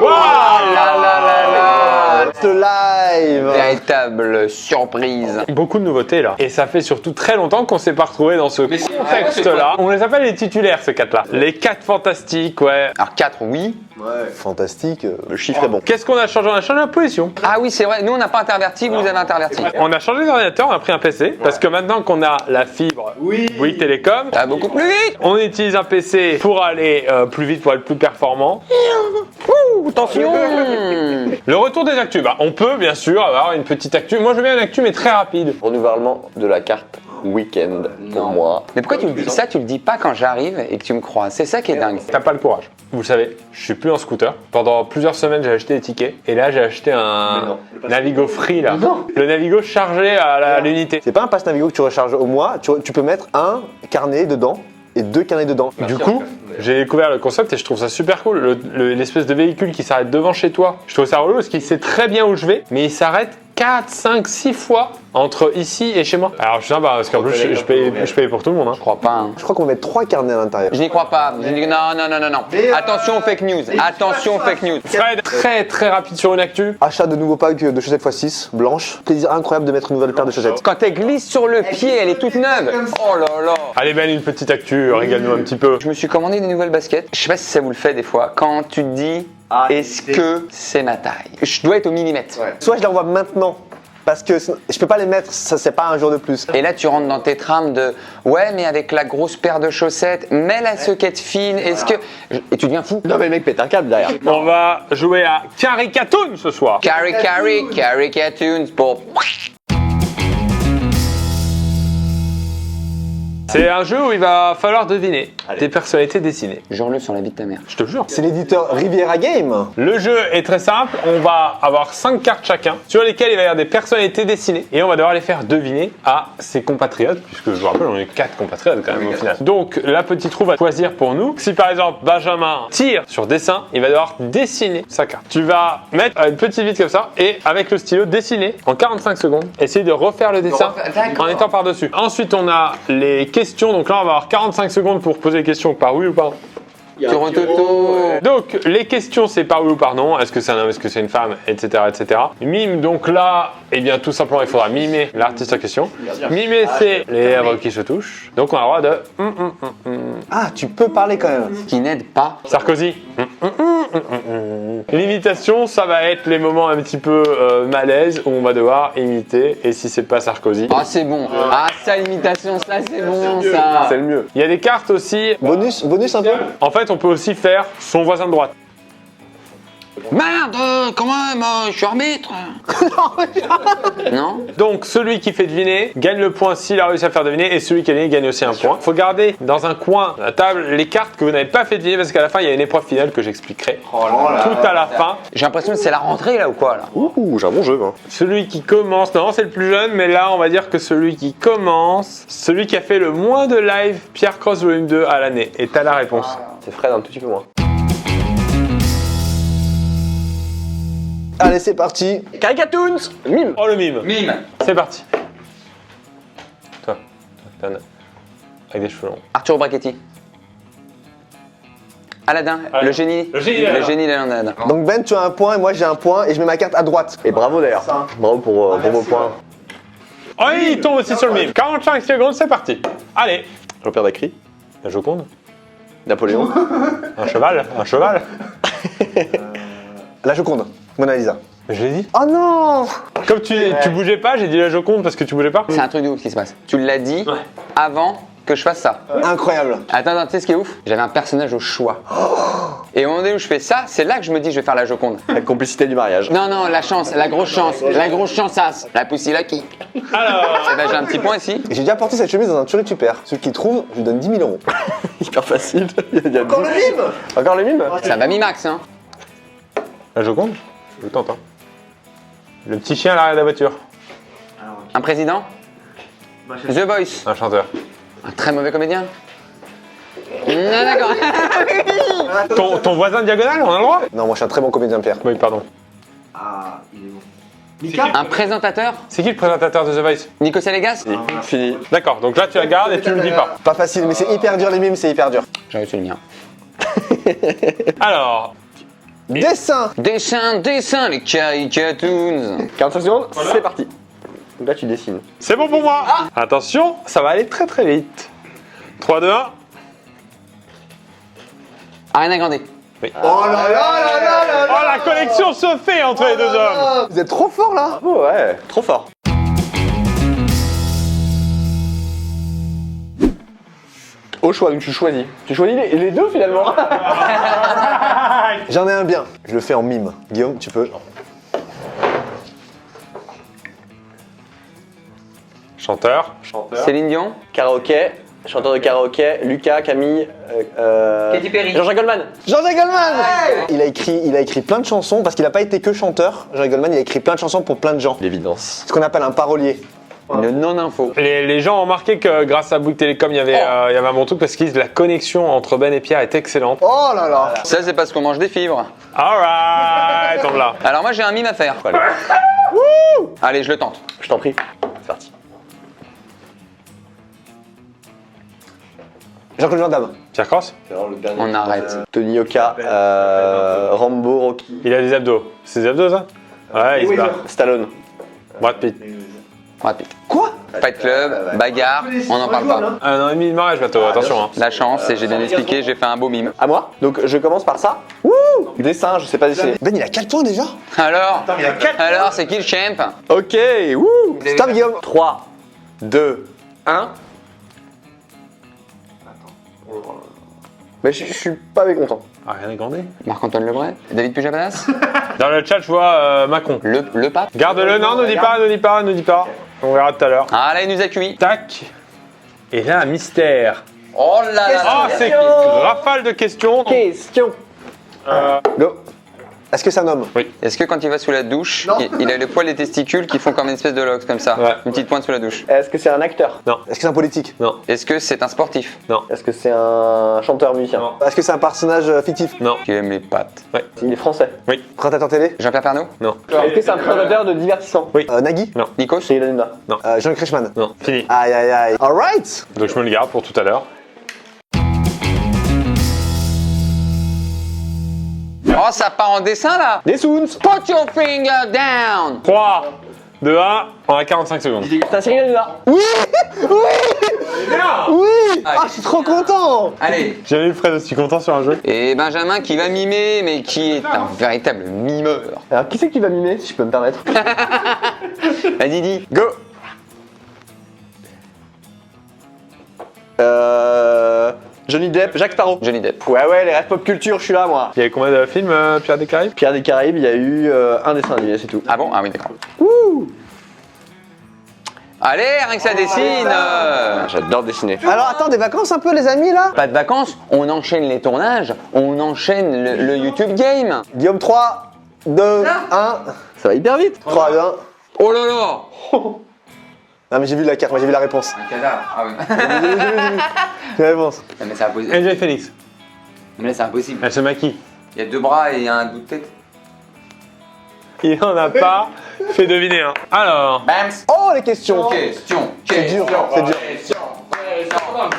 Waouh là là là là. Ce live. Véritable surprise. Beaucoup de nouveautés là. Et ça fait surtout très longtemps qu'on s'est pas retrouvé dans ce contexte-là. On les appelle les titulaires, ces 4-là. Les 4 fantastiques, ouais. Alors 4, oui. Ouais. Fantastique, le chiffre est bon. Qu'est-ce qu'on a changé? On a changé la position. Ah oui, c'est vrai. Nous, on n'a pas interverti, vous avez interverti. On a changé d'ordinateur, on a pris un PC. Parce que maintenant qu'on a la fibre Bouygues Télécom, Ça va beaucoup plus vite. on utilise un PC pour aller plus vite, pour être plus performant. Attention. Le retour des actus, bah, on peut bien sûr avoir une petite actu. Moi je veux bien une actu mais très rapide. Renouvellement de la carte week-end pour moi. Mais pourquoi tu le dis ça? Tu le dis pas quand j'arrive et que tu me crois. C'est ça qui est dingue. T'as pas le courage. Vous le savez, je suis plus en scooter. Pendant plusieurs semaines j'ai acheté des tickets et là j'ai acheté un Navigo Free là. Le Navigo chargé à l'unité. C'est pas un pass Navigo que tu recharges au mois, tu peux mettre un carnet dedans et 2 carnets dedans. Du coup, j'ai découvert le concept et je trouve ça super cool. L'espèce de véhicule qui s'arrête devant chez toi. Je trouve ça relou parce qu'il sait très bien où je vais, mais il s'arrête 4, 5, 6 fois entre ici et chez moi. Alors je suis sympa parce qu'en plus je paye pour tout le monde. Hein. Je crois pas. Hein. Je crois qu'on va mettre 3 carnets à l'intérieur. Je n'y crois pas. Je dis non. Attention aux fake news. Attention aux fake news. Fred, très rapide sur une actu. Achat de nouveaux packs de chaussettes x6 blanches. Plaisir incroyable de mettre une nouvelle paire de chaussettes. Quand elle glisse sur le pied, elle est toute neuve. Oh là là. Allez Ben, une petite actu, régale-nous un petit peu. Je me suis commandé des nouvelles baskets. Je sais pas si ça vous le fait des fois. Quand tu te dis, est-ce que c'est ma taille? Je dois être au millimètre. Soit je les envoie maintenant, parce que je peux pas les mettre, ça c'est pas un jour de plus. Et là, tu rentres dans tes trames de ouais, mais avec la grosse paire de chaussettes, mais la soquette fine, est-ce que. Et tu deviens fou. Non mais le mec pète un câble derrière. On va jouer à Caricatoon ce soir. Caricatoons pour. C'est un jeu où il va falloir deviner des personnalités dessinées. Jure-le sur la vie de ta mère. Je te jure. C'est l'éditeur Riviera Game. Le jeu est très simple. On va avoir 5 cartes chacun sur lesquelles il va y avoir des personnalités dessinées et on va devoir les faire deviner à ses compatriotes, puisque je vous rappelle, on est 4 compatriotes quand même au final. Donc la petite roue va choisir pour nous. Si par exemple Benjamin tire sur dessin, il va devoir dessiner sa carte. Tu vas mettre une petite vitre comme ça et avec le stylo dessiner en 45 secondes. Essayer de refaire le dessin en étant par-dessus. Ensuite, on a les questions. Donc là, on va avoir 45 secondes pour poser les questions par oui ou par non. Toto. Donc les questions c'est par oui ou par non, est-ce que c'est un homme, est-ce que c'est une femme, etc. etc. Mime, donc là, eh bien tout simplement il faudra mimer l'artiste en question. Mimer c'est les lèvres qui se touchent, donc on a le droit de Ah, tu peux parler quand même. Qui n'aide pas. Sarkozy. L'imitation ça va être les moments un petit peu malaise où on va devoir imiter et si c'est pas Sarkozy. Ah, c'est bon. Ah, ça, l'imitation, ça, c'est bon, ça. C'est le mieux. Il y a des cartes aussi. Bonus un peu. En fait, on peut aussi faire son voisin de droite. Merde, quand même, je suis arbitre. Non? Donc, celui qui fait deviner gagne le point s'il a réussi à faire deviner et celui qui a gagné gagne aussi un point. Il faut garder dans un coin de la table les cartes que vous n'avez pas fait deviner parce qu'à la fin, il y a une épreuve finale que j'expliquerai tout à la fin. J'ai l'impression que c'est la rentrée là ou quoi là? Ouh, j'ai un bon jeu. Hein. Celui qui commence, non, c'est le plus jeune, mais là, on va dire que celui qui commence, celui qui a fait le moins de live Pierre Cross Volume 2 à l'année. Et t'as la réponse. C'est Fred un tout petit peu moins. Allez, c'est parti. Caricatoons. Mime. Oh, le mime. Mime. C'est parti. Toi, avec des cheveux longs. Arturo Brachetti. Aladdin, Aladdin. le génie. Le génie d'Aladdin. Donc Ben, tu as un point et moi j'ai un point et je mets ma carte à droite. Et bravo d'ailleurs. Bravo pour vos points. Oh, il tombe aussi sur le mime. 45 secondes, c'est parti. Allez. Jean-Pierre Bacry. La Joconde. Napoléon. Un cheval. La Joconde. Mona Lisa. Je l'ai dit. Oh non. Comme tu bougeais pas, j'ai dit la Joconde parce que tu bougeais pas. C'est un truc de ouf qui se passe. Tu l'as dit avant que je fasse ça. Incroyable. Attends, tu sais ce qui est ouf? J'avais un personnage au choix. Et au moment donné où je fais ça, c'est là que je me dis je vais faire la Joconde. La complicité du mariage. Non, la chance, la grosse chanceasse, la poussi lucky. Alors. Et ben j'ai un petit point ici. J'ai déjà porté cette chemise dans un tuerie super. Celui qui trouve, je lui donne 10 000 euros. Hyper facile. Encore le mime. Encore le mime. Ça va mi-max, hein. La Joconde. Je tente. Hein. Le petit chien à l'arrière de la voiture. Un président? The Voice. Un chanteur. Un très mauvais comédien? Non, d'accord. Ton voisin diagonal, on a le droit? Non, moi je suis un très bon comédien, Pierre. Oui, pardon. Un présentateur? C'est qui le présentateur de The Voice? Nico Salegas? Fini. D'accord, donc là tu la gardes et tu me dis pas. Pas facile, mais c'est hyper dur les mimes, c'est hyper dur. J'ai reçu le mien. Alors, Dessin. Dessin, les caricatoons. 45 secondes, c'est parti. Donc là, tu dessines. C'est bon pour moi. Attention, ça va aller très très vite. 3, 2, 1. Ariana Grande. Oui. Oh là là là là là. Oh, la connexion se fait entre les deux hommes. Vous êtes trop fort là. Oh ouais, trop fort. Au choix, donc tu choisis. Tu choisis les deux finalement. J'en ai un bien. Je le fais en mime. Guillaume, tu peux. Chanteur. Céline Dion. Karaoké. Chanteur de karaoké. Lucas, Camille. Katy Perry. Jean-Jacques Goldman. Jean-Jacques Goldman. Il a écrit plein de chansons parce qu'il n'a pas été que chanteur. Jean-Jacques Goldman, il a écrit plein de chansons pour plein de gens. L'évidence. Ce qu'on appelle un parolier. Une non-info. Les gens ont remarqué que grâce à Bouygues Télécom, il y avait un bon truc parce qu'ils disent la connexion entre Ben et Pierre est excellente. Oh là là. Ça, c'est parce qu'on mange des fibres. Alright, tombe là. Alors moi, j'ai un mime à faire. Allez, je le tente. Je t'en prie. C'est parti. Jean-Claude Van Damme. Pierre Cross. On arrête. Tony Yoka. Rambo, Rocky. Il a des abdos. C'est des abdos ça? Ouais, il se bat. Stallone. Brad Pitt. Rapide. Quoi? Fight Club, bagarre, on n'en parle pas. 1 an et demi de mariage bientôt, attention. Hein. La chance, et j'ai bien expliqué, j'ai fait un beau mime. À moi. Donc je commence par ça. Wouh. Dessin, je sais pas dessiner. Ben, il a 4 points déjà. Alors, c'est qui le champ? Ok, wouh. Stop Guillaume. 3, 2, 1. Mais je suis pas mécontent. Ariana Grande. Marc-Antoine Lebray, David Pujadas, Dans le chat, je vois Macron. le pape. Garde-le, non, ne dis pas. On verra tout à l'heure. Ah là, il nous a cuit. Tac. Et là, un mystère. Oh là là. Ah, c'est rafale de questions. Question. Go. Est-ce que c'est un homme? Est-ce que quand il va sous la douche, il a les poils des testicules qui font comme une espèce de lox comme ça? Ouais. Une petite pointe sous la douche. Est-ce que c'est un acteur? Non. Est-ce que c'est un politique? Non. Est-ce que c'est un sportif? Non. Est-ce que c'est un chanteur musicien? Non. Est-ce que c'est un personnage fictif? Non. Qui aime les pattes? Ouais. Il est français. Oui. Présentateur télé? Jean-Pierre Pernaut? Non. Est-ce que c'est un présentateur de divertissement? Oui. Nagui? Non. Nikos? Cyril Hanouna? Jean Kretschmann? Non. Fini. Aïe aïe aïe. Alright. Donc je me le garde pour tout à l'heure. Oh, ça part en dessin là. Des Soons. Put your finger down. 3, 2, 1, on a 45 secondes. C'est un Cyril Hanouna. Oui. Ah, je suis trop content. Allez. J'ai jamais vu Fred aussi content sur un jeu. Et Benjamin qui va mimer, mais qui est un véritable mimeur. Alors qui c'est que tu vas mimer, si je peux me permettre? Vas-y, dis. Go. Johnny Depp, Jacques Sparrow. Johnny Depp. Ouais, les rêves pop culture, je suis là moi. Il y avait combien de films, Pierre des Caraïbes? Pierre des Caraïbes, il y a eu un dessin animé, c'est tout. Ah bon? Ah oui, d'accord. Wouh. Allez, rien que ça dessine. J'adore dessiner. Alors attends, des vacances un peu les amis là? Pas de vacances, on enchaîne les tournages, on enchaîne le YouTube Game. Guillaume 3, 2, 1. Ça va hyper vite. 3, 2, 1. Oh là là. Non mais j'ai vu la carte, moi j'ai vu la réponse. Un cadavre. Ah oui. J'ai la réponse. Non, mais c'est impossible. AJ Félix. Mais là, c'est impossible. Elle se maquille. Il y a 2 bras et un bout de tête. Il n'en a pas fait deviner un. Alors, Bams. Oh les questions. Question. C'est dur, c'est dur.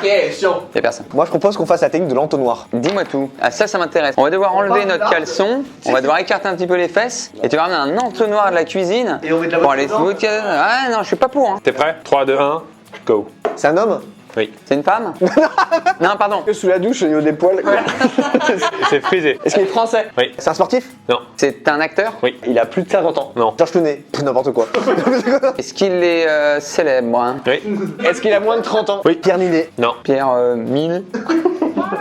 Question. Y'a personne. Moi je propose qu'on fasse la technique de l'entonnoir. Dis-moi tout. Ah, ça m'intéresse. On va devoir enlever notre caleçon, on va devoir écarter un petit peu les fesses, et tu vas ramener un entonnoir de la cuisine. Et on met de la pour aller Ah non, je suis pas pour. Hein. t'es prêt? 3, 2, 1, go. C'est un homme? Oui. C'est une femme? Non, pardon. Sous la douche au niveau des poils. C'est frisé. Est-ce qu'il est français? Oui. C'est un sportif? Non. C'est un acteur? Oui. Il a plus de 50 ans. Non. Georges Clooney. N'importe quoi. Est-ce qu'il est célèbre? Hein? Oui. Est-ce qu'il a moins de 30 ans? Oui. Pierre Ninet. Non. Pierre Mille?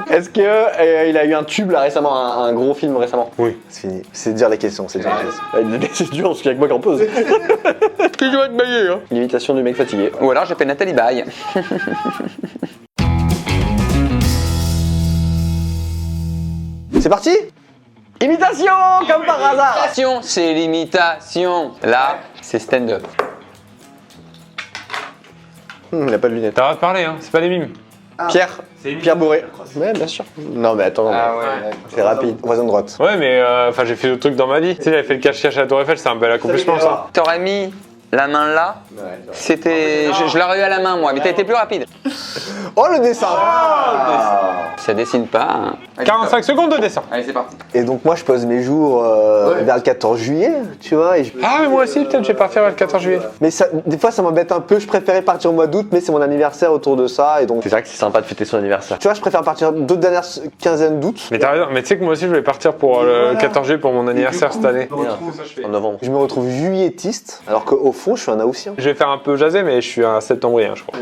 Est-ce que il a eu un tube là récemment, un gros film récemment? Oui. C'est fini. C'est dur les questions, c'est dur les questions. C'est dur parce qu'il y a que moi qui en pose. Que je vais te bailler, hein? L'imitation du mec fatigué. Ou alors j'ai fait Nathalie Baye. C'est parti? Imitation comme par hasard. Imitation, c'est l'imitation. Là, c'est stand-up. Il a pas de lunettes. T'as le droit de parler, hein. C'est pas des mimes. Pierre. Pierre Bourré. Ouais, bien sûr. Non mais attends, c'est rapide. Voisin de droite. Ouais, mais enfin, j'ai fait d'autres trucs dans ma vie. Tu sais, j'avais fait le cache-cache à la Tour Eiffel, c'est un bel accomplissement ça. T'aurais mis la main là, c'était... Je l'aurais eu à la main, moi, mais t'as été plus rapide. Oh, le dessin. Ça dessine pas. Hein. 45 secondes de dessin. Allez, c'est parti. Et donc moi je pose mes jours vers le 14 juillet, tu vois. Ah, mais moi aussi, peut-être, je vais partir le 14 juillet. Mais ça, des fois ça m'embête un peu, je préférais partir au mois d'août, mais c'est mon anniversaire autour de ça. Et donc, C'est vrai que c'est sympa de fêter son anniversaire. tu vois, je préfère partir d'autres dernières quinzaine d'août. Mais t'as raison, mais tu sais que moi aussi, je vais partir pour le 14 juillet pour mon anniversaire cette année. En novembre. Je me retrouve juillettiste, alors qu'au fond je suis un haussien. Je vais faire un peu jaser, mais je suis un septembrien, je crois.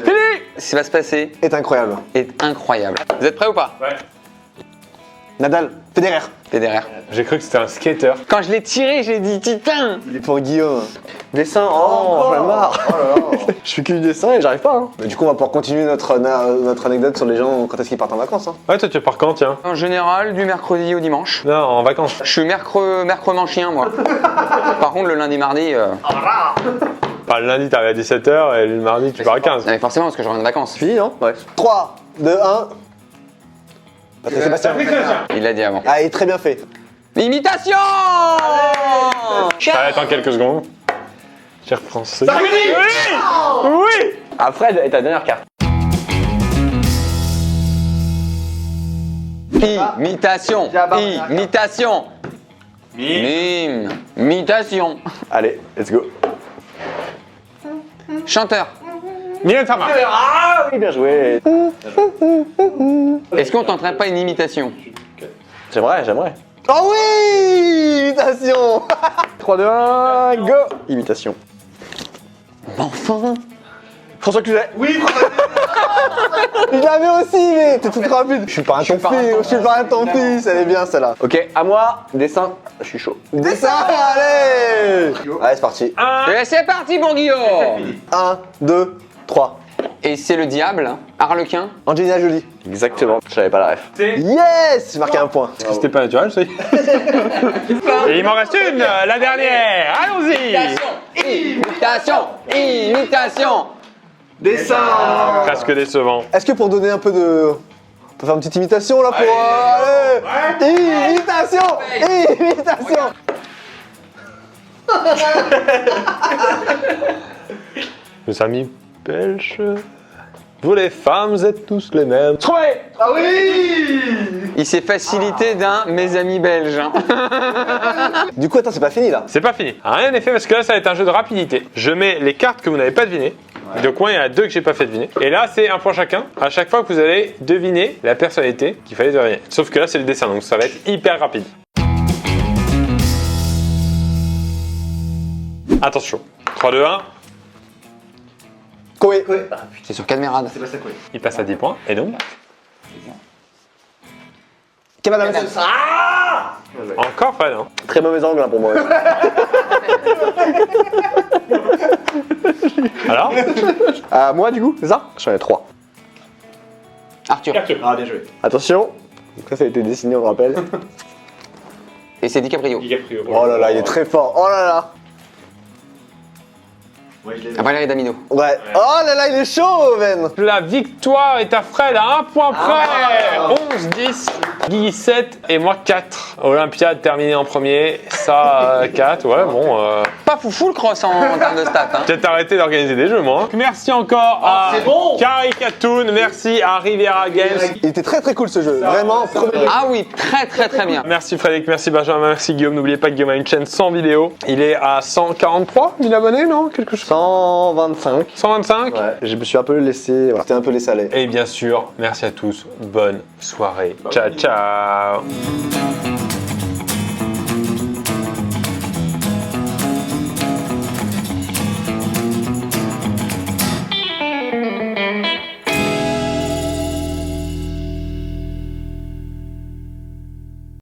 Ce qui va se passer Est incroyable. est incroyable. Vous êtes prêts ou pas? Ouais. Nadal, Federer. Federer. J'ai cru que c'était un skater. Quand je l'ai tiré, j'ai dit Titan. Il est pour Guillaume. Dessin, oh, j'en ai marre. Je fais que du dessin et j'arrive pas. Hein. Mais du coup on va pouvoir continuer notre anecdote sur les gens quand est-ce qu'ils partent en vacances. Hein. Ouais, toi, tu pars quand, tiens? En général, du mercredi au dimanche. Non, en vacances. Je suis mercredi-chien, moi. Par contre, le lundi-mardi... Pas le lundi, t'arrives à 17h et le mardi, tu pars à 15. Mais forcément, parce que je reviens de vacances. Fini, non? Ouais. 3, 2, 1. Patrick Sébastien. Il l'a dit avant. Ah, il est très bien fait. Imitation. Ça va être en quelques secondes. Cher français. Oui! Oui! Après, et ta dernière carte. Imitation. Imitation. Mime. Imitation. Allez, let's go. Chanteur. Mylène Farmer. Ah oui, bien joué. Est-ce qu'on t'entraîne pas une imitation? J'aimerais. Oh oui, imitation. 3, 2, 1, go. Imitation. Enfin. François Cluzet. Oui, Je l'avais aussi, mais t'es tout rapide. Je suis pas un ton fils, je suis pas un ton fils, elle est bien celle-là. Ok, à moi, dessin, je suis chaud. Dessin, allez. Allez, c'est parti. Et c'est parti pour Guillaume. 1, 2, 3. Et c'est le diable, Harlequin. Angelina Jolie. Exactement, je savais pas la ref. Yes, j'ai marqué un point. C'était pas naturel, ça. Et il m'en reste une, la dernière. Allons-y. Imitation. Imitation. Dessin. Presque décevant. Est-ce que pour donner un peu de... On peut faire une petite imitation là pour... Allez. Imitation. Imitation. Mes amis belges, vous les femmes, vous êtes tous les mêmes. Trouvé! Ah oui. Il s'est facilité d'un mes amis belges. Hein. Du coup, attends, c'est pas fini là. C'est pas fini. Rien n'est fait parce que là, ça va être un jeu de rapidité. Je mets les cartes que vous n'avez pas devinées. Donc, moi, il y en a deux que j'ai pas fait deviner. Et là, c'est un point chacun. À chaque fois que vous allez deviner la personnalité qu'il fallait deviner. Sauf que là, c'est le dessin, donc ça va être hyper rapide. Attention. 3, 2, 1. Koé. C'est sur Cadmerade. Il passe à 10 points. Et donc, Kevin Adams. encore pas, non? Très mauvais angle hein, pour moi. Alors? À moi, du coup, c'est ça? J'en ai 3. Arthur. Ah, bien joué. Attention. Donc ça a été dessiné, on le rappelle. Et c'est DiCaprio. Oh là là, il est très fort. Oh là là. Valérie Damido. Ouais. Oh là là, il est chaud, Ben. La victoire est à Fred à 1 point près. 11-10. Guy 7 et moi 4. Olympiade terminée en premier. Ça 4. Ouais, bon. Pas foufou le cross en termes de stats. Hein. Peut-être arrêter d'organiser des jeux, moi. Merci encore à Caricatoon. Merci à Riviera Games. Il était très très cool ce jeu. Vraiment, premier. Ah oui, très très très bien. Merci Frédéric, merci Benjamin, merci Guillaume. N'oubliez pas que Guillaume a une chaîne sans vidéo. Il est à 143 000 abonnés, non? Quelque chose. 125. 125. Ouais. Je me suis un peu laissé. Voilà. T'es un peu laissé aller. Et bien sûr, merci à tous. Bonne soirée. Ciao, ciao.